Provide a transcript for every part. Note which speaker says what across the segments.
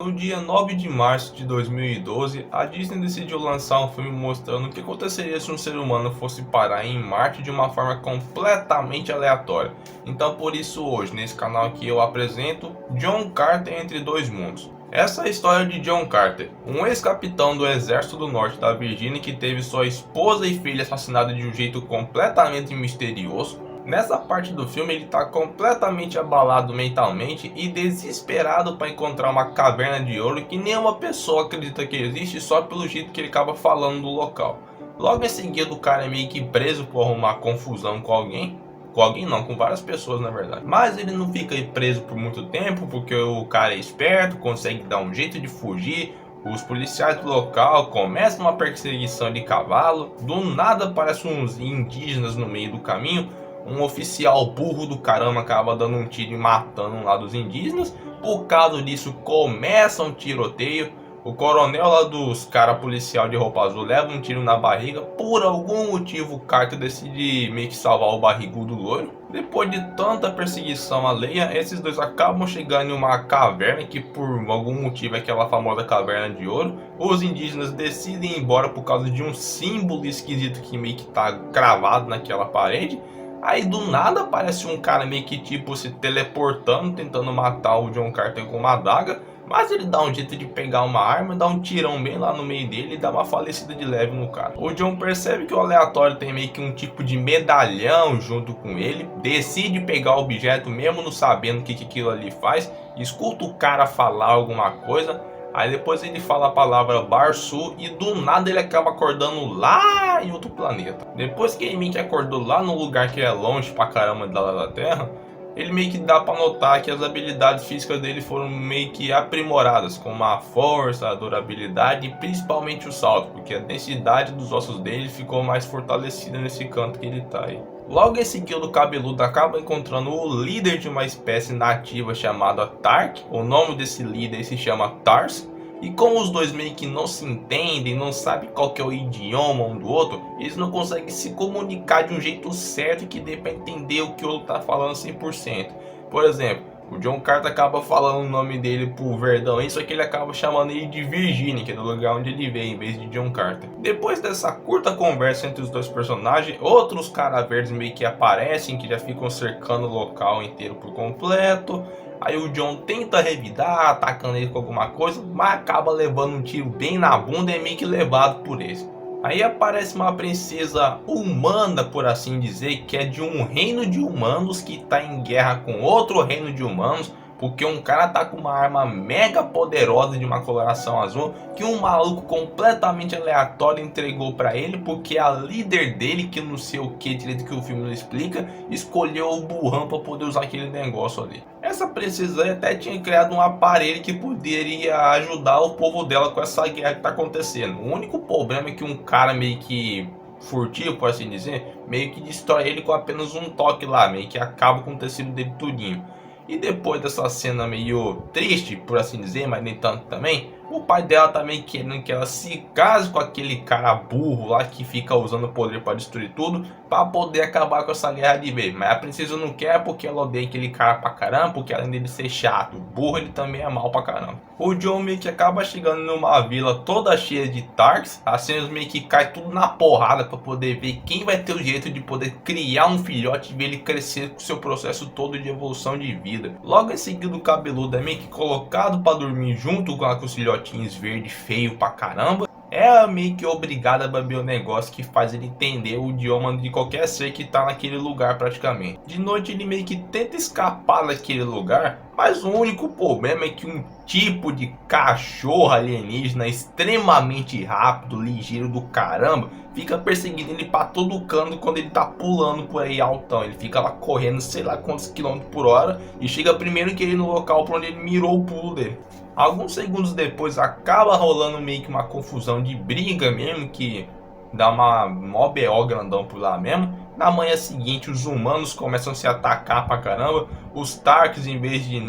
Speaker 1: No dia 9 de março de 2012, a Disney decidiu lançar um filme mostrando o que aconteceria se um ser humano fosse parar em Marte de uma forma completamente aleatória. Então por isso hoje, nesse canal aqui eu apresento John Carter entre dois mundos. Essa é a história de John Carter, um ex-capitão do exército do norte da Virgínia que teve sua esposa e filha assassinadas de um jeito completamente misterioso. Nessa parte do filme ele está completamente abalado mentalmente e desesperado para encontrar uma caverna de ouro que nenhuma pessoa acredita que existe só pelo jeito que ele acaba falando do local. Logo em seguida o cara é meio que preso por arrumar confusão com alguém. Com alguém não, com várias pessoas na verdade. Mas ele não fica preso por muito tempo porque o cara é esperto, consegue dar um jeito de fugir. Os policiais do local começam uma perseguição de cavalo. Do nada aparecem uns indígenas no meio do caminho. Um oficial burro do caramba acaba dando um tiro e matando um lá dos indígenas. Por causa disso começa um tiroteio. O coronel lá dos cara policial de roupa azul leva um tiro na barriga. Por algum motivo o Carter decide meio que salvar o barrigudo loiro. Depois de tanta perseguição alheia, esses dois acabam chegando em uma caverna que por algum motivo é aquela famosa caverna de ouro. Os indígenas decidem ir embora por causa de um símbolo esquisito que meio que tá cravado naquela parede. Aí do nada aparece um cara meio que tipo se teleportando, tentando matar o John Carter com uma adaga. Mas ele dá um jeito de pegar uma arma, dá um tirão bem lá no meio dele e dá uma falecida de leve no cara. O John percebe que o aleatório tem meio que um tipo de medalhão junto com ele. Decide pegar o objeto mesmo não sabendo o que aquilo ali faz. Escuta o cara falar alguma coisa. Aí depois ele fala a palavra Barsu e do nada ele acaba acordando lá em outro planeta. Depois que ele meio que acordou lá no lugar que é longe pra caramba da Terra, ele meio que dá pra notar que as habilidades físicas dele foram meio que aprimoradas, como a força, a durabilidade e principalmente o salto, porque a densidade dos ossos dele ficou mais fortalecida nesse canto que ele tá aí. Logo em seguida o cabeludo acaba encontrando o líder de uma espécie nativa chamada Tark. O nome desse líder se chama Tars. E como os dois meio que não se entendem, não sabem qual que é o idioma um do outro, eles não conseguem se comunicar de um jeito certo que dê para entender o que o outro tá falando 100%. Por exemplo, o John Carter acaba falando o nome dele pro Verdão, isso aqui ele acaba chamando ele de Virginia, que é do lugar onde ele veio, em vez de John Carter. Depois dessa curta conversa entre os dois personagens, outros caras verdes meio que aparecem, que já ficam cercando o local inteiro por completo. Aí o John tenta revidar, atacando ele com alguma coisa, mas acaba levando um tiro bem na bunda e é meio que levado por esse. Aí aparece uma princesa humana, por assim dizer, que é de um reino de humanos que está em guerra com outro reino de humanos, porque um cara tá com uma arma mega poderosa de uma coloração azul que um maluco completamente aleatório entregou pra ele, porque a líder dele, que não sei o que direito que o filme não explica, escolheu o burrão pra poder usar aquele negócio ali. Essa princesa até tinha criado um aparelho que poderia ajudar o povo dela com essa guerra que tá acontecendo. O único problema é que um cara meio que furtivo, por assim dizer, meio que destrói ele com apenas um toque lá, meio que acaba com o tecido dele tudinho. E depois dessa cena meio triste, por assim dizer, mas nem tanto também, o pai dela também querendo que ela se case com aquele cara burro lá que fica usando o poder para destruir tudo, para poder acabar com essa guerra de vez. Mas a princesa não quer porque ela odeia aquele cara pra caramba, porque além dele ser chato, burro, ele também é mal pra caramba. O John meio que acaba chegando numa vila toda cheia de Tarks, assim eles meio que cai tudo na porrada para poder ver quem vai ter o jeito de poder criar um filhote e ver ele crescer com o seu processo todo de evolução de vida. Logo em seguida o cabeludo é meio que colocado para dormir junto com os filhotinhos verde feio pra caramba. É meio que obrigado a beber o negócio que faz ele entender o idioma de qualquer ser que tá naquele lugar praticamente. De noite ele meio que tenta escapar daquele lugar, mas o único problema é que um tipo de cachorro alienígena extremamente rápido, ligeiro do caramba, fica perseguindo ele pra todo canto quando ele tá pulando por aí altão. Ele fica lá correndo sei lá quantos quilômetros por hora e chega primeiro que ele no local por onde ele mirou o pulo dele. Alguns segundos depois acaba rolando meio que uma confusão de briga mesmo, que dá uma mó BO grandão por lá mesmo. Na manhã seguinte os humanos começam a se atacar pra caramba. Os Tarks, em vez de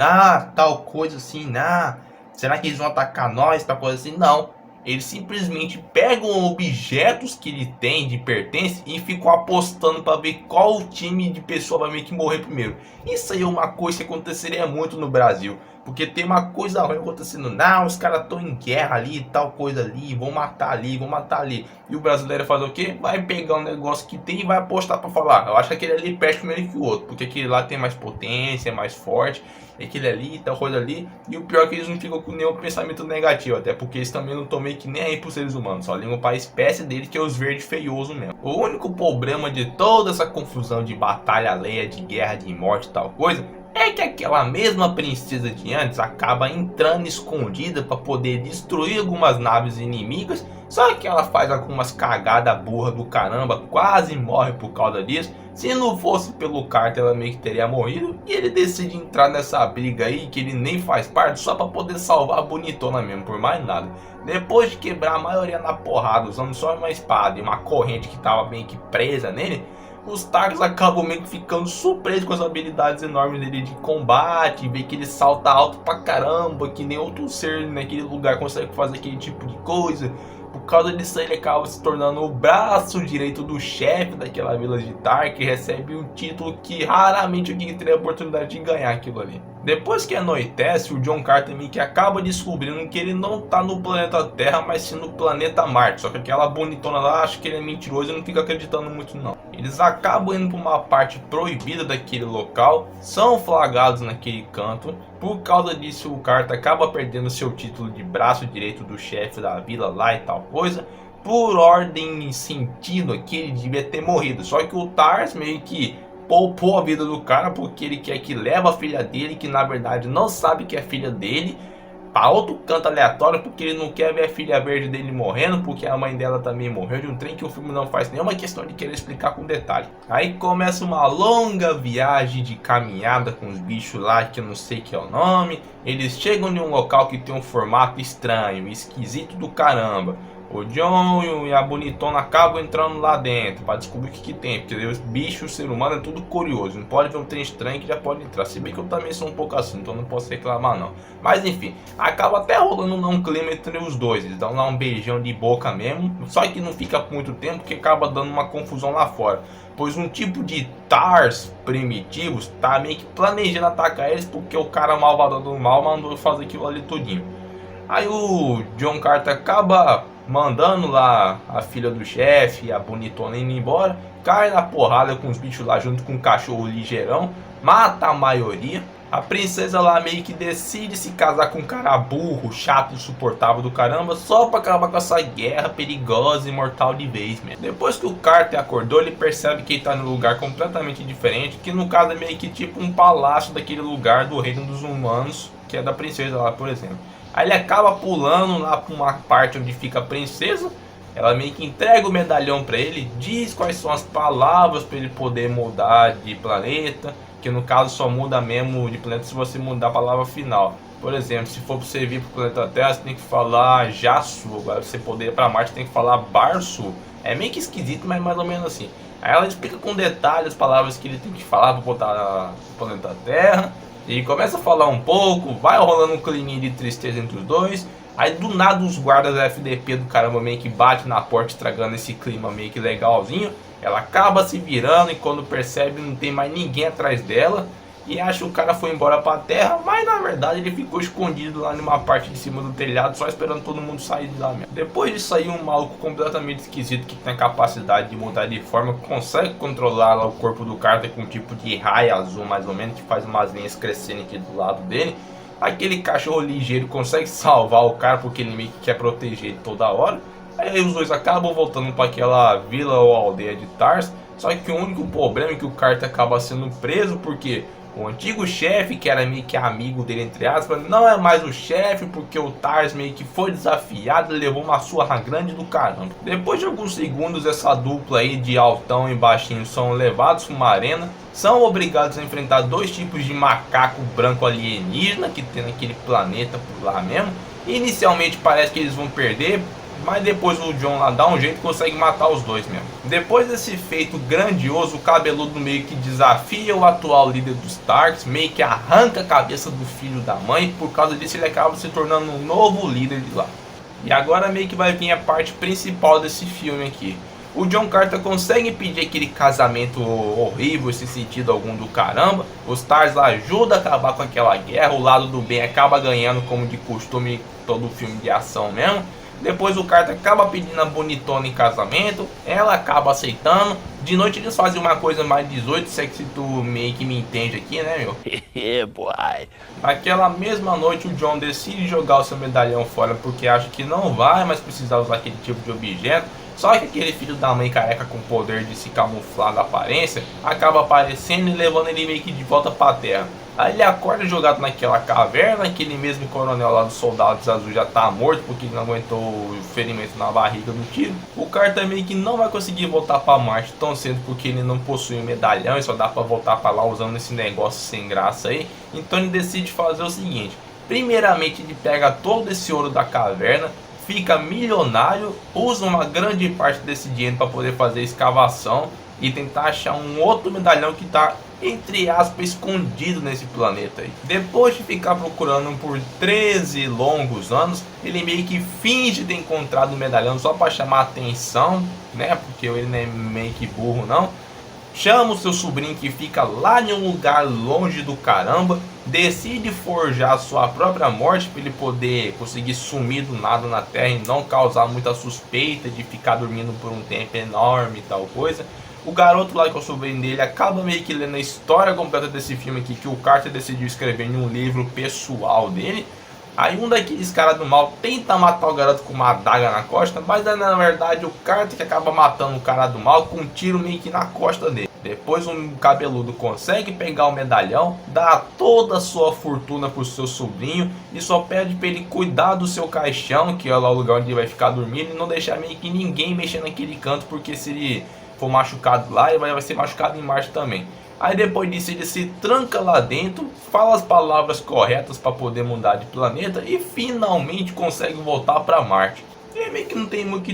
Speaker 1: tal coisa assim, será que eles vão atacar nós, tal coisa assim, não. Eles simplesmente pegam objetos que ele tem de pertence e ficam apostando para ver qual time de pessoa vai meio que morrer primeiro. Isso aí é uma coisa que aconteceria muito no Brasil, porque tem uma coisa ruim acontecendo. Não, os caras estão em guerra ali, tal coisa ali, vão matar ali, vão matar ali. E o brasileiro faz o quê? Vai pegar um negócio que tem e vai apostar pra falar. Eu acho que aquele ali perde primeiro que o outro, porque aquele lá tem mais potência, é mais forte. Aquele ali, tal coisa ali. E o pior é que eles não ficam com nenhum pensamento negativo, até porque eles também não estão meio que nem aí pros seres humanos, só ligam para a espécie deles, que é os verdes feiosos mesmo. O único problema de toda essa confusão de batalha alheia, de guerra, de morte e tal coisa, é que aquela mesma princesa de antes acaba entrando escondida para poder destruir algumas naves inimigas. Só que ela faz algumas cagadas burra do caramba, quase morre por causa disso. Se não fosse pelo Carter, ela meio que teria morrido. E ele decide entrar nessa briga aí, que ele nem faz parte, só para poder salvar a bonitona mesmo, por mais nada. Depois de quebrar a maioria na porrada, usando só uma espada e uma corrente que estava meio que presa nele, os Targs acabam meio que ficando surpresos com as habilidades enormes dele de combate, ver que ele salta alto pra caramba, que nem outro ser naquele lugar consegue fazer aquele tipo de coisa. Por causa disso ele acaba se tornando o braço direito do chefe daquela vila de Tark, que recebe um título que raramente alguém teria a oportunidade de ganhar aquilo ali. Depois que anoitece, o John Carter meio que acaba descobrindo que ele não tá no planeta Terra, mas sim no planeta Marte. Só que aquela bonitona lá acha que ele é mentiroso e não fica acreditando muito não. Eles acabam indo para uma parte proibida daquele local, são flagrados naquele canto. Por causa disso, o Carter acaba perdendo seu título de braço direito do chefe da vila lá e tal coisa. Por ordem e sentido aqui, ele devia ter morrido. Só que o Tars meio que poupou a vida do cara, porque ele quer que leve a filha dele, que na verdade não sabe que é filha dele, para outro canto aleatório, porque ele não quer ver a filha verde dele morrendo, porque a mãe dela também morreu de um trem que o filme não faz nenhuma questão de querer explicar com detalhe. Aí começa uma longa viagem de caminhada com os bichos lá, que eu não sei que é o nome. Eles chegam em um local que tem um formato estranho, esquisito do caramba. O John e a bonitona acabam entrando lá dentro para descobrir o que tem, porque os bichos, o ser humano é tudo curioso, não pode ver um trem estranho que já pode entrar, se bem que eu também sou um pouco assim, então não posso reclamar não. Mas enfim, acaba até rolando um clima entre os dois, eles dão lá um beijão de boca mesmo, só que não fica por muito tempo, porque acaba dando uma confusão lá fora. Pois um tipo de Tars primitivos tá meio que planejando atacar eles, porque o cara malvado do mal mandou fazer aquilo ali tudinho. Aí o John Carter acaba mandando lá a filha do chefe e a bonitona indo embora, cai na porrada com os bichos lá junto com o cachorro ligeirão, mata a maioria. A princesa lá meio que decide se casar com um cara burro, chato, insuportável do caramba, só pra acabar com essa guerra perigosa e mortal de vez mesmo. Depois que o Carter acordou, ele percebe que ele tá num lugar completamente diferente, que no caso é meio que tipo um palácio daquele lugar do reino dos humanos, que é da princesa lá, por exemplo. Aí ele acaba pulando lá para uma parte onde fica a princesa. Ela meio que entrega o medalhão para ele, diz quais são as palavras para ele poder mudar de planeta, que no caso só muda mesmo de planeta se você mudar a palavra final. Por exemplo, se for para você vir para o planeta Terra, você tem que falar Jasu. Agora, se você poder ir para Marte, tem que falar Barsu. É meio que esquisito, mas mais ou menos assim. Aí ela explica com detalhes as palavras que ele tem que falar para botar no planeta Terra. E começa a falar um pouco, vai rolando um clima de tristeza entre os dois. Aí do nada os guardas da FDP do caramba meio que bate na porta, estragando esse clima meio que legalzinho. Ela acaba se virando e quando percebe não tem mais ninguém atrás dela. E acha que o cara foi embora pra terra, mas na verdade ele ficou escondido lá numa parte de cima do telhado, só esperando todo mundo sair de lá mesmo. Depois de sair um maluco completamente esquisito que tem a capacidade de mudar de forma, consegue controlar lá o corpo do Carter com um tipo de raio azul mais ou menos, que faz umas linhas crescendo aqui do lado dele. Aquele cachorro ligeiro consegue salvar o cara porque ele meio que quer proteger ele toda hora. Aí os dois acabam voltando para aquela vila ou aldeia de Tars. Só que o único problema é que o Carter acaba sendo preso porque o antigo chefe, que era meio que amigo dele, entre aspas, não é mais o chefe, porque o Tars meio que foi desafiado e levou uma surra grande do caramba. Depois de alguns segundos, essa dupla aí de altão e baixinho são levados para uma arena, são obrigados a enfrentar dois tipos de macaco branco alienígena que tem naquele planeta por lá mesmo. Inicialmente parece que eles vão perder, mas depois o John lá dá um jeito e consegue matar os dois mesmo. Depois desse feito grandioso, o cabeludo meio que desafia o atual líder dos Starks, meio que arranca a cabeça do filho da mãe, e por causa disso ele acaba se tornando um novo líder de lá. E agora meio que vai vir a parte principal desse filme aqui. O John Carter consegue impedir aquele casamento horrível, sem sentido algum do caramba. Os Stars ajudam a acabar com aquela guerra, o lado do bem acaba ganhando como de costume todo filme de ação mesmo. Depois o Carter acaba pedindo a bonitona em casamento, ela acaba aceitando. De noite eles fazem uma coisa mais 18, se é que tu meio que me entende aqui, né, meu?
Speaker 2: Yeah, boy.
Speaker 1: Naquela mesma noite o John decide jogar o seu medalhão fora porque acha que não vai mais precisar usar aquele tipo de objeto. Só que aquele filho da mãe careca com o poder de se camuflar da aparência acaba aparecendo e levando ele meio que de volta pra terra. Aí ele acorda jogado naquela caverna, aquele mesmo coronel lá dos soldados azul já tá morto porque ele não aguentou o ferimento na barriga do tiro. O Carter meio que não vai conseguir voltar pra Marte tão cedo porque ele não possui um medalhão e só dá pra voltar pra lá usando esse negócio sem graça aí. Então ele decide fazer o seguinte: primeiramente ele pega todo esse ouro da caverna, fica milionário, usa uma grande parte desse dinheiro para poder fazer escavação e tentar achar um outro medalhão que está, entre aspas, escondido nesse planeta aí. Depois de ficar procurando por 13 longos anos, ele meio que finge ter encontrado o medalhão só para chamar atenção, né? Porque ele não é meio que burro não. Chama o seu sobrinho que fica lá em um lugar longe do caramba, decide forjar sua própria morte para ele poder conseguir sumir do nada na Terra e não causar muita suspeita de ficar dormindo por um tempo enorme e tal coisa. O garoto lá que é o sobrinho dele acaba meio que lendo a história completa desse filme aqui que o Carter decidiu escrever em um livro pessoal dele. Aí um daqueles caras do mal tenta matar o garoto com uma adaga na costa, mas é na verdade o Carter que acaba matando o cara do mal com um tiro meio que na costa dele. Depois um cabeludo consegue pegar o medalhão, dá toda a sua fortuna pro seu sobrinho e só pede para ele cuidar do seu caixão, que é lá o lugar onde ele vai ficar dormindo, e não deixar meio que ninguém mexer naquele canto, porque se ele for machucado lá, ele vai ser machucado em Marte também. Aí depois disso ele se tranca lá dentro, fala as palavras corretas para poder mudar de planeta e finalmente consegue voltar para Marte. E meio que não tem muito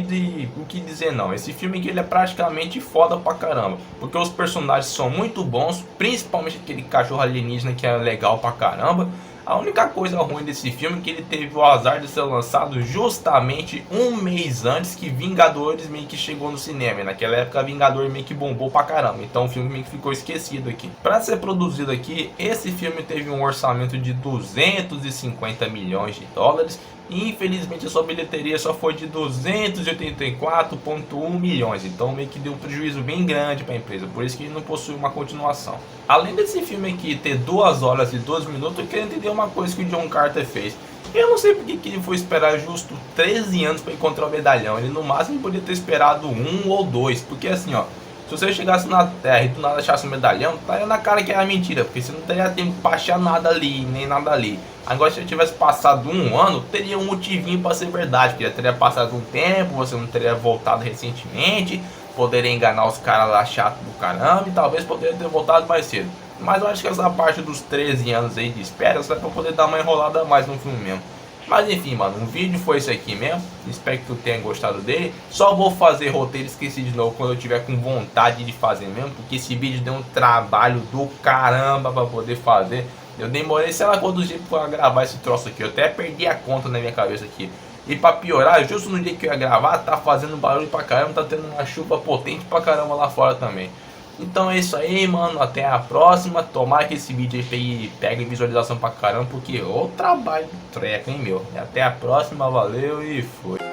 Speaker 1: o que dizer não. Esse filme aqui ele é praticamente foda pra caramba, porque os personagens são muito bons, principalmente aquele cachorro alienígena que é legal pra caramba. A única coisa ruim desse filme é que ele teve o azar de ser lançado justamente um mês antes que Vingadores meio que chegou no cinema. E naquela época Vingador meio que bombou pra caramba, então o filme meio que ficou esquecido aqui. Pra ser produzido aqui, esse filme teve um orçamento de 250 milhões de dólares. E infelizmente a sua bilheteria só foi de 284,1 milhões, então meio que deu um prejuízo bem grande para a empresa, por isso que ele não possui uma continuação. Além desse filme aqui ter 2 horas e 12 minutos, eu queria entender uma coisa que o John Carter fez. Eu não sei porque que ele foi esperar justo 13 anos para encontrar o medalhão, ele no máximo podia ter esperado 1 ou 2, porque assim ó, se você chegasse na Terra e do nada achasse um medalhão, tá na cara que era mentira, porque você não teria tempo para achar nada ali, nem nada ali. Agora se eu tivesse passado 1 ano, teria um motivinho para ser verdade, porque já teria passado um tempo, você não teria voltado recentemente, poderia enganar os caras lá chato do caramba e talvez poderia ter voltado mais cedo. Mas eu acho que essa parte dos 13 anos aí de espera só é para poder dar uma enrolada a mais no filme mesmo. Mas enfim, mano, o vídeo foi esse aqui mesmo. Espero que tu tenha gostado dele. Só vou fazer roteiro, esqueci de novo quando eu tiver com vontade de fazer mesmo, porque esse vídeo deu um trabalho do caramba pra poder fazer. Eu demorei, sei lá quantos dias pra gravar esse troço aqui. Eu até perdi a conta na minha cabeça aqui. E pra piorar, justo no dia que eu ia gravar, tá fazendo barulho pra caramba, tá tendo uma chuva potente pra caramba lá fora também. Então é isso aí, mano, até a próxima. Tomara que esse vídeo aí pegue visualização pra caramba, porque o trabalho do treco, hein, meu. E até a próxima, valeu e fui.